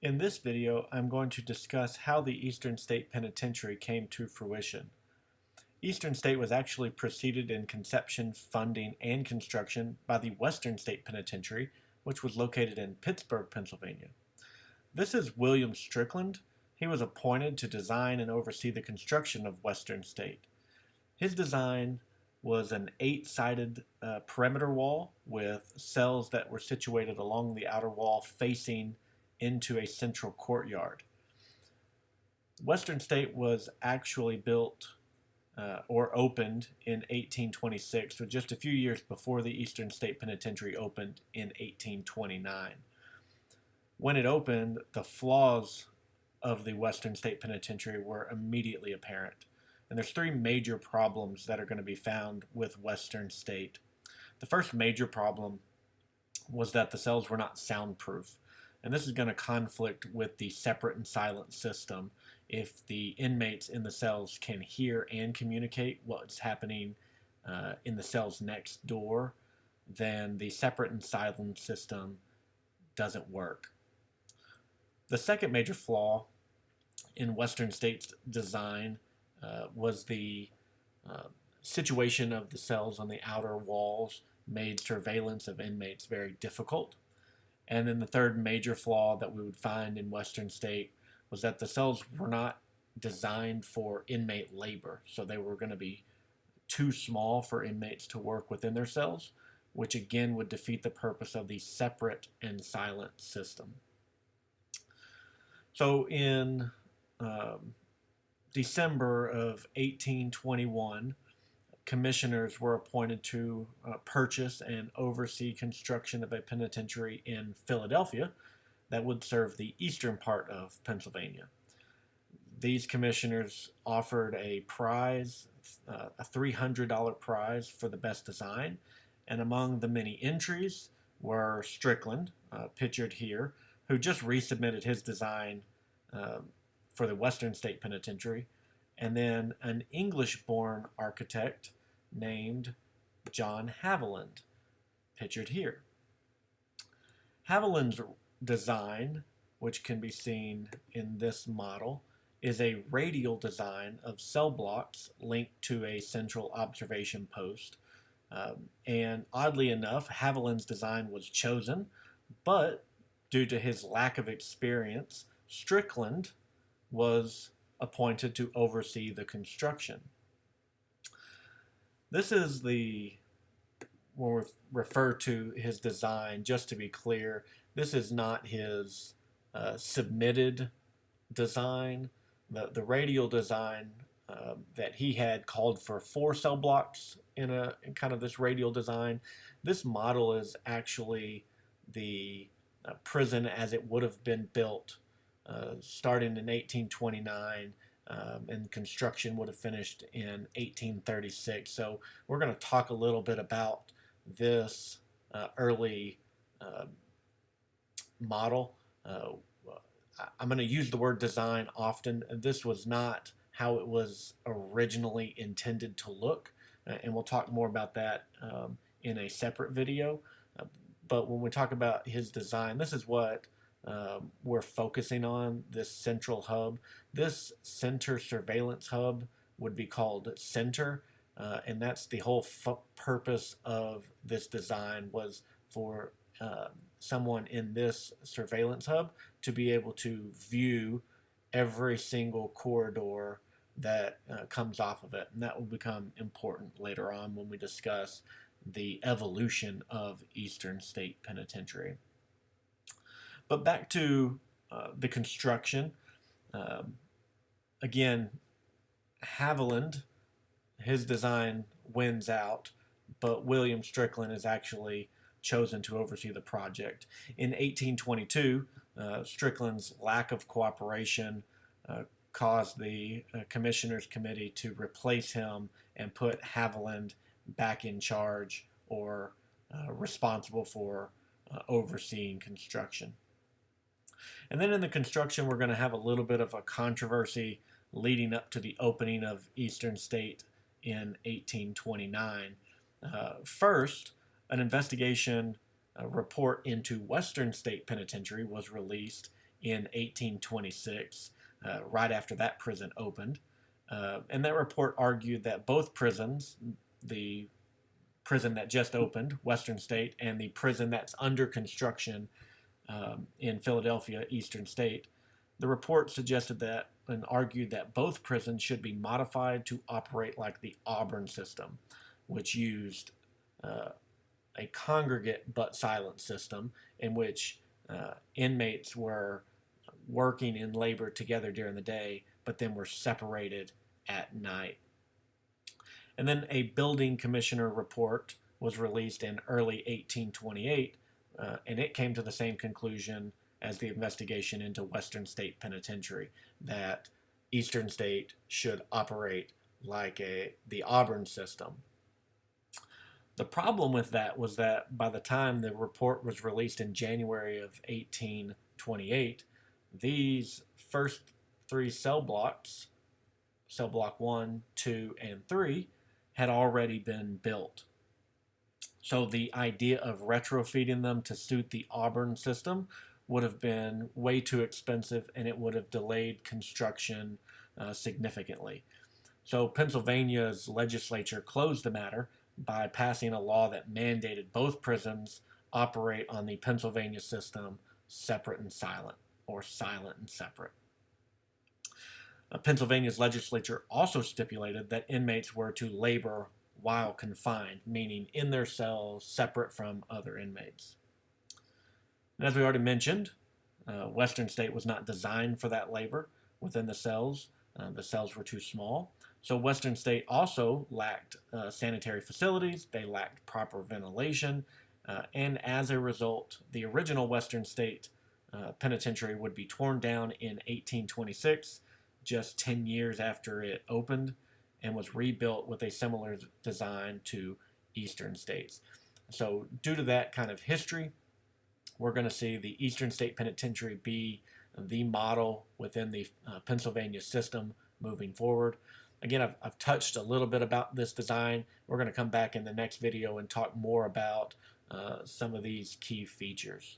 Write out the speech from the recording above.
In this video, I'm going to discuss how the Eastern State Penitentiary came to fruition. Eastern State was actually preceded in conception, funding, and construction by the Western State Penitentiary, which was located in Pittsburgh, Pennsylvania. This is William Strickland. He was appointed to design and oversee the construction of Western State. His design was an 8-sided perimeter wall with cells that were situated along the outer wall facing into a central courtyard. Western State was actually built or opened in 1826, so just a few years before the Eastern State Penitentiary opened in 1829. When it opened, the flaws of the Western State Penitentiary were immediately apparent. And there's three major problems that are going to be found with Western State. The first major problem was that the cells were not soundproof. And this is going to conflict with the separate and silent system. If the inmates in the cells can hear and communicate what's happening in the cells next door, then the separate and silent system doesn't work. The second major flaw in Western State's design was the situation of the cells on the outer walls made surveillance of inmates very difficult. And then the third major flaw that we would find in Western State was that the cells were not designed for inmate labor. So they were going to be too small for inmates to work within their cells, which again would defeat the purpose of the separate and silent system. So in December of 1821, commissioners were appointed to purchase and oversee construction of a penitentiary in Philadelphia that would serve the eastern part of Pennsylvania. These commissioners offered a prize, a $300 prize for the best design, and among the many entries were Strickland, pictured here, who just resubmitted his design for the Western State Penitentiary, and then an English-born architect named John Haviland, pictured here. Haviland's design, which can be seen in this model, is a radial design of cell blocks linked to a central observation post. And oddly enough, Haviland's design was chosen, but due to his lack of experience, Strickland was appointed to oversee the construction. This is when we refer to his design, just to be clear, this is not his submitted design. The radial design that he had called for 4 cell blocks in kind of this radial design. This model is actually the prison as it would have been built starting in 1829, and construction would have finished in 1836. So we're going to talk a little bit about this early model. I'm going to use the word design often. This was not how it was originally intended to look, and we'll talk more about that in a separate video. But when we talk about his design, this is what we're focusing on, this central hub. This center surveillance hub would be called center, and that's the whole purpose of this design, was for someone in this surveillance hub to be able to view every single corridor that comes off of it. And that will become important later on when we discuss the evolution of Eastern State Penitentiary. But back to the construction. Again, Haviland, his design wins out, but William Strickland is actually chosen to oversee the project. In 1822, Strickland's lack of cooperation caused the Commissioners Committee to replace him and put Haviland back in charge, or responsible for overseeing construction. And then in the construction, we're going to have a little bit of a controversy leading up to the opening of Eastern State in 1829. First, an investigation report into Western State Penitentiary was released in 1826, right after that prison opened. And that report argued that both prisons, the prison that just opened, Western State, and the prison that's under construction in Philadelphia, Eastern State, the report suggested that and argued that both prisons should be modified to operate like the Auburn system, which used a congregate but silent system in which inmates were working in labor together during the day, but then were separated at night. And then a building commissioner report was released in early 1828, and it came to the same conclusion as the investigation into Western State Penitentiary, that Eastern State should operate like the Auburn system. The problem with that was that by the time the report was released in January of 1828, these first three cell blocks, cell block 1, 2, and 3, had already been built. So the idea of retrofitting them to suit the Auburn system would have been way too expensive, and it would have delayed construction significantly. So Pennsylvania's legislature closed the matter by passing a law that mandated both prisons operate on the Pennsylvania system, separate and silent, or silent and separate. Pennsylvania's legislature also stipulated that inmates were to labor while confined, meaning in their cells separate from other inmates. And as we already mentioned, Western State was not designed for that labor within the cells. The cells were too small. So Western State also lacked sanitary facilities. They lacked proper ventilation. And as a result, the original Western State Penitentiary would be torn down in 1826, just 10 years after it opened, and was rebuilt with a similar design to Eastern State's. So due to that kind of history, we're going to see the Eastern State Penitentiary be the model within the Pennsylvania system moving forward. Again, I've touched a little bit about this design. We're going to come back in the next video and talk more about some of these key features.